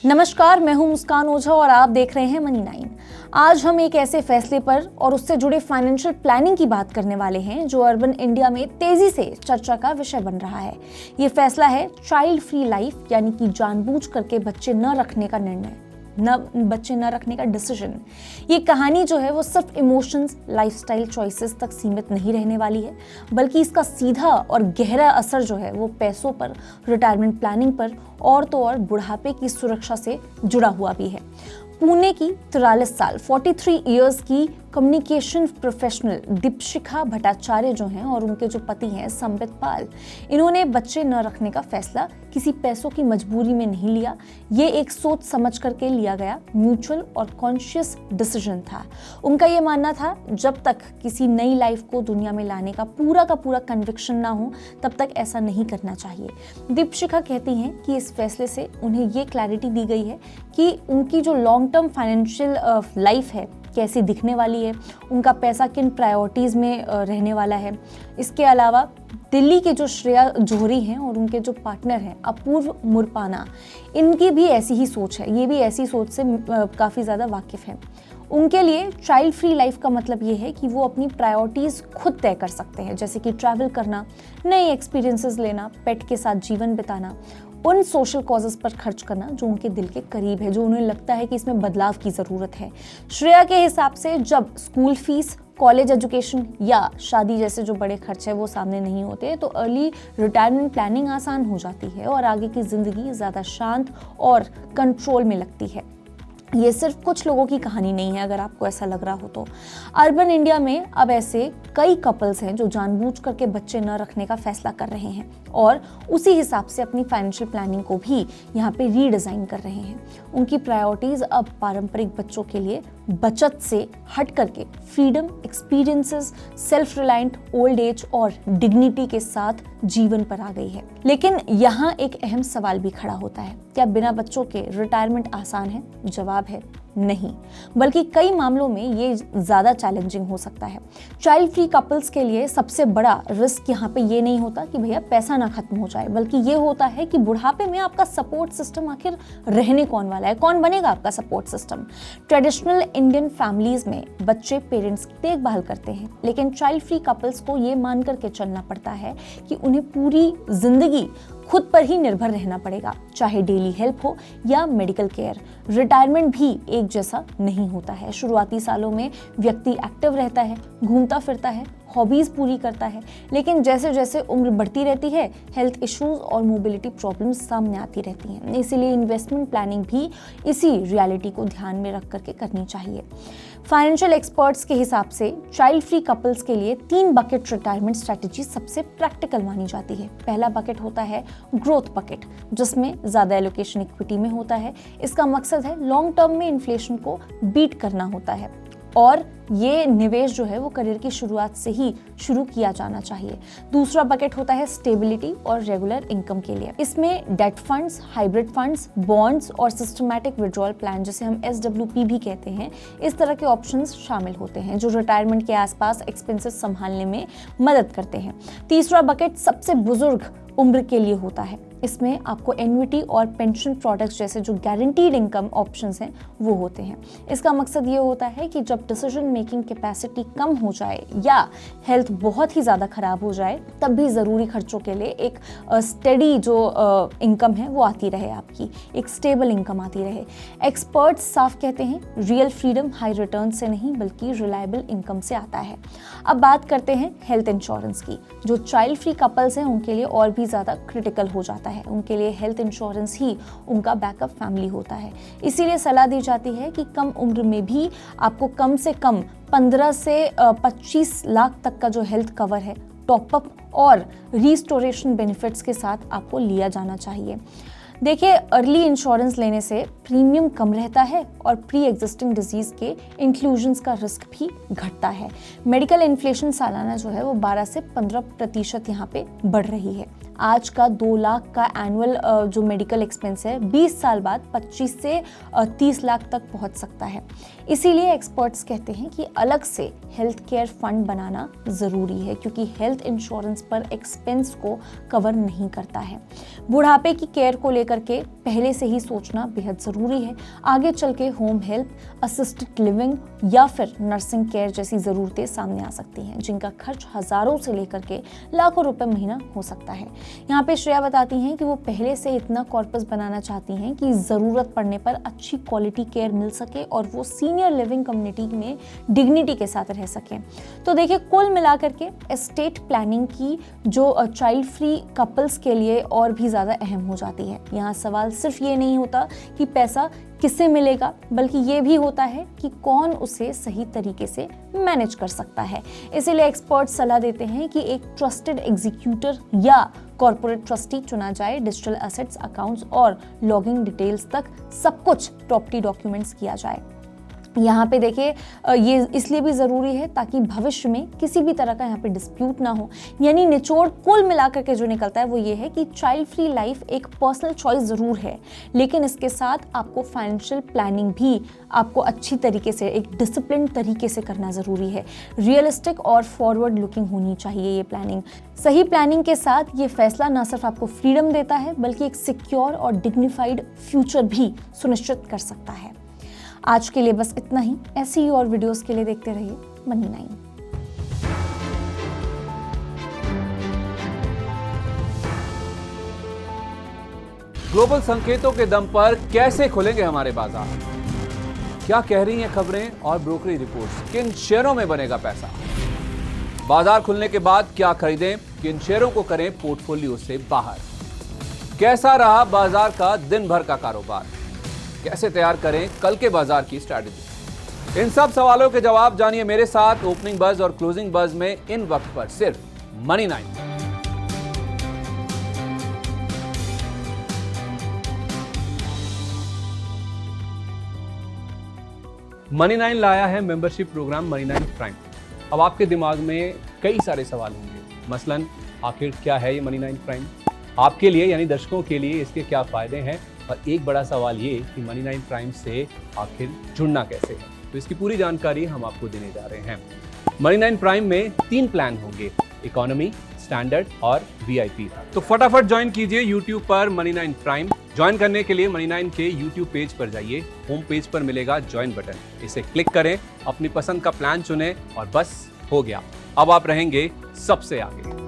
नमस्कार, मैं हूं मुस्कान ओझा और आप देख रहे हैं मनी 9। आज हम एक ऐसे फैसले पर और उससे जुड़े फाइनेंशियल प्लानिंग की बात करने वाले हैं जो अर्बन इंडिया में तेजी से चर्चा का विषय बन रहा है। ये फैसला है चाइल्ड फ्री लाइफ, यानी कि जानबूझ करके बच्चे न रखने का निर्णय, बच्चे न रखने का डिसीजन। ये कहानी जो है वो सिर्फ इमोशंस, लाइफस्टाइल चॉइसेस तक सीमित नहीं रहने वाली है, बल्कि इसका सीधा और गहरा असर जो है वो पैसों पर, रिटायरमेंट प्लानिंग पर और तो और बुढ़ापे की सुरक्षा से जुड़ा हुआ भी है। पुणे की 43 साल 43 इयर्स की कम्युनिकेशन प्रोफेशनल दीपशिखा भट्टाचार्य जो हैं और उनके जो पति हैं संबित पाल, इन्होंने बच्चे न रखने का फैसला किसी पैसों की मजबूरी में नहीं लिया। ये एक सोच समझ करके लिया गया म्यूचुअल और कॉन्शियस डिसीजन था। उनका ये मानना था जब तक किसी नई लाइफ को दुनिया में लाने का पूरा कन्विक्शन ना हो तब तक ऐसा नहीं करना चाहिए। दीपशिखा कहती हैं कि इस फैसले से उन्हें ये क्लैरिटी दी गई है कि उनकी जो लॉन्ग टर्म फाइनेंशियल लाइफ है कैसी दिखने वाली है, उनका पैसा किन प्रायोरिटीज़ में रहने वाला है। इसके अलावा दिल्ली के जो श्रेया जोहरी हैं और उनके जो पार्टनर हैं अपूर्व मुरपाना, इनकी भी ऐसी ही सोच है। ये भी ऐसी सोच से काफ़ी ज़्यादा वाकिफ़ हैं। उनके लिए चाइल्ड फ्री लाइफ का मतलब ये है कि वो अपनी प्रायोरिटीज़ खुद तय कर सकते हैं, जैसे कि ट्रैवल करना, नए एक्सपीरियंसेस लेना, पेट के साथ जीवन बिताना, उन सोशल कॉजेज़ पर खर्च करना जो उनके दिल के करीब है, जो उन्हें लगता है कि इसमें बदलाव की ज़रूरत है। श्रेया के हिसाब से जब स्कूल फीस, कॉलेज एजुकेशन या शादी जैसे जो बड़े खर्च है वो सामने नहीं होते तो अर्ली रिटायरमेंट प्लानिंग आसान हो जाती है और आगे की ज़िंदगी ज़्यादा शांत और कंट्रोल में लगती है। ये सिर्फ कुछ लोगों की कहानी नहीं है, अगर आपको ऐसा लग रहा हो तो। अर्बन इंडिया में अब ऐसे कई कपल्स हैं जो जानबूझ करके बच्चे न रखने का फैसला कर रहे हैं और उसी हिसाब से अपनी फाइनेंशियल प्लानिंग को भी यहाँ पे रीडिज़ाइन कर रहे हैं। उनकी प्रायोरिटीज़ अब पारंपरिक बच्चों के लिए बचत से हट करके freedom, experiences, self reliant old age और डिग्निटी के साथ जीवन पर आ गई है। लेकिन यहाँ एक अहम सवाल भी खड़ा होता है, क्या बिना बच्चों के रिटायरमेंट आसान है? जवाब है नहीं, बल्कि कई मामलों में ये ज़्यादा चैलेंजिंग हो सकता है। चाइल्ड फ्री कपल्स के लिए सबसे बड़ा रिस्क यहाँ पे ये नहीं होता कि भैया पैसा ना खत्म हो जाए, बल्कि ये होता है कि बुढ़ापे में आपका सपोर्ट सिस्टम आखिर रहने कौन वाला है, कौन बनेगा आपका support system. Traditional Indian families में बच्चे पेरेंट्स की देखभाल करते हैं, लेकिन चाइल्ड फ्री कपल्स को ये मान करके चलना पड़ता है कि उन्हें पूरी जिंदगी खुद पर ही निर्भर रहना पड़ेगा, चाहे डेली हेल्प हो या मेडिकल केयर। रिटायरमेंट भी एक जैसा नहीं होता है। शुरुआती सालों में व्यक्ति एक्टिव रहता है, घूमता फिरता है, हॉबीज़ पूरी करता है, लेकिन जैसे जैसे उम्र बढ़ती रहती है हेल्थ इश्यूज और मोबिलिटी प्रॉब्लम्स सामने आती रहती हैं। इसीलिए इन्वेस्टमेंट प्लानिंग भी इसी रियलिटी को ध्यान में रख करके करनी चाहिए। फाइनेंशियल एक्सपर्ट्स के हिसाब से चाइल्ड फ्री कपल्स के लिए 3 बकेट रिटायरमेंट स्ट्रैटेजी सबसे प्रैक्टिकल मानी जाती है। पहला बकेट होता है ग्रोथ बकेट, जिसमें ज़्यादा एलोकेशन इक्विटी में होता है। इसका मकसद है लॉन्ग टर्म में इन्फ्लेशन को बीट करना होता है और ये निवेश जो है वो करियर की शुरुआत से ही शुरू किया जाना चाहिए। दूसरा बकेट होता है स्टेबिलिटी और रेगुलर इनकम के लिए। इसमें date funds, hybrid funds, bonds और सिस्टमैटिक विड्रॉल प्लान, जिसे हम SWP भी कहते हैं, इस तरह के ऑप्शंस शामिल होते हैं जो रिटायरमेंट के आसपास एक्सपेंसेस संभालने में मदद करते हैं। तीसरा बकेट सबसे बुजुर्ग उम्र के लिए होता है। इसमें आपको एन्युटी और पेंशन प्रोडक्ट्स जैसे जो गारंटीड इनकम ऑप्शंस हैं वो होते हैं। इसका मकसद ये होता है कि जब डिसीजन मेकिंग कैपेसिटी कम हो जाए या हेल्थ बहुत ही ज़्यादा खराब हो जाए तब भी ज़रूरी खर्चों के लिए एक स्टेडी जो इनकम है वो आती रहे, आपकी एक स्टेबल इनकम आती रहे। एक्सपर्ट्स साफ कहते हैं रियल फ्रीडम हाई रिटर्न से नहीं बल्कि रिलायबल इनकम से आता है। अब बात करते हैं हेल्थ इंश्योरेंस की। जो चाइल्ड फ्री कपल्स हैं उनके लिए और भी ज़्यादा क्रिटिकल हो जाता है। उनके लिए हेल्थ इंश्योरेंस ही उनका बैकअप फैमिली होता है। इसीलिए सलाह दी जाती है कि कम उम्र में भी आपको कम से कम 15 से 25 लाख तक का जो हेल्थ कवर है टॉपअप और रिस्टोरेशन बेनिफिट्स के साथ आपको लिया जाना चाहिए। देखिए, अर्ली इंश्योरेंस लेने से प्रीमियम कम रहता है और प्री एग्जिस्टिंग डिजीज के इंक्लूजन्स का रिस्क भी घटता है। मेडिकल इन्फ्लेशन सालाना जो है वो 12 से 15% यहाँ पे बढ़ रही है। आज का 2 लाख का एनुअल जो मेडिकल एक्सपेंस है 20 साल बाद 25 से 30 लाख तक पहुंच सकता है। इसीलिए एक्सपर्ट्स कहते हैं कि अलग से हेल्थ केयर फंड बनाना ज़रूरी है, क्योंकि हेल्थ इंश्योरेंस पर एक्सपेंस को कवर नहीं करता है। बुढ़ापे की केयर को लेकर लेकर के पहले से ही सोचना बेहद ज़रूरी है। आगे चल के होम हेल्प, असिस्टेड लिविंग या फिर नर्सिंग केयर जैसी ज़रूरतें सामने आ सकती हैं, जिनका खर्च हज़ारों से लेकर के लाखों रुपए महीना हो सकता है। यहाँ पे श्रेया बताती हैं कि वो पहले से इतना कॉर्पस बनाना चाहती हैं कि ज़रूरत पड़ने पर अच्छी क्वालिटी केयर मिल सके और वो सीनियर लिविंग कम्युनिटी में डिग्निटी के साथ रह सकें। तो देखिए, कुल मिलाकर के एस्टेट प्लानिंग की जो चाइल्ड फ्री कपल्स के लिए और भी ज़्यादा अहम हो जाती है। यहाँ सवाल सिर्फ ये नहीं होता कि पैसा किससे मिलेगा, बल्कि ये भी होता है कि कौन उसे सही तरीके से मैनेज कर सकता है। इसीलिए एक्सपर्ट सलाह देते हैं कि एक ट्रस्टेड एग्जीक्यूटर या कॉर्पोरेट ट्रस्टी चुना जाए। डिजिटल एसेट्स, अकाउंट्स और लॉगिंग डिटेल्स तक सब कुछ प्रॉपर्टी डॉक्यूमेंट्स किया जाए। यहाँ पे देखिए, ये इसलिए भी ज़रूरी है ताकि भविष्य में किसी भी तरह का यहाँ पे डिस्प्यूट ना हो। यानी निचोड़ कुल मिलाकर के जो निकलता है वो ये है कि चाइल्ड फ्री लाइफ एक पर्सनल चॉइस ज़रूर है, लेकिन इसके साथ आपको फाइनेंशियल प्लानिंग भी आपको अच्छी तरीके से, एक डिसिप्लिन तरीके से करना ज़रूरी है। रियलिस्टिक और फॉरवर्ड लुकिंग होनी चाहिए ये प्लानिंग। सही प्लानिंग के साथ ये फैसला ना सिर्फ आपको फ्रीडम देता है, बल्कि एक सिक्योर और डिग्निफाइड फ्यूचर भी सुनिश्चित कर सकता है। आज के लिए बस इतना ही। ऐसी ही और वीडियोस के लिए देखते रहिए मनी9। ग्लोबल संकेतों के दम पर कैसे खुलेंगे हमारे बाजार? क्या कह रही हैं खबरें और ब्रोकरी रिपोर्ट्स? किन शेयरों में बनेगा पैसा? बाजार खुलने के बाद क्या खरीदें? किन शेयरों को करें पोर्टफोलियो से बाहर? कैसा रहा बाजार का दिन भर का कारोबार? कैसे तैयार करें कल के बाजार की स्ट्रैटेजी? इन सब सवालों के जवाब जानिए मेरे साथ ओपनिंग बज और क्लोजिंग बज में, इन वक्त पर सिर्फ मनी9। मनी9 लाया है मेंबरशिप प्रोग्राम मनी9 प्राइम। अब आपके दिमाग में कई सारे सवाल होंगे, मसलन आखिर क्या है ये मनी9 प्राइम? आपके लिए यानी दर्शकों के लिए इसके क्या फायदे हैं? और एक बड़ा सवाल ये कि मनी9 प्राइम से आखिर जुड़ना कैसे है? तो इसकी पूरी जानकारी हम आपको देने जा रहे हैं। मनी9 प्राइम में 3 प्लान होंगे, इकोनॉमी, स्टैंडर्ड और वीआईपी। तो फटाफट ज्वाइन कीजिए यूट्यूब पर मनी9 प्राइम। ज्वाइन करने के लिए मनी9 के यूट्यूब पेज पर जाइए। होम पेज पर मिलेगा ज्वाइन बटन, इसे क्लिक करें, अपनी पसंद का प्लान चुनें और बस हो गया, अब आप रहेंगे सबसे आगे।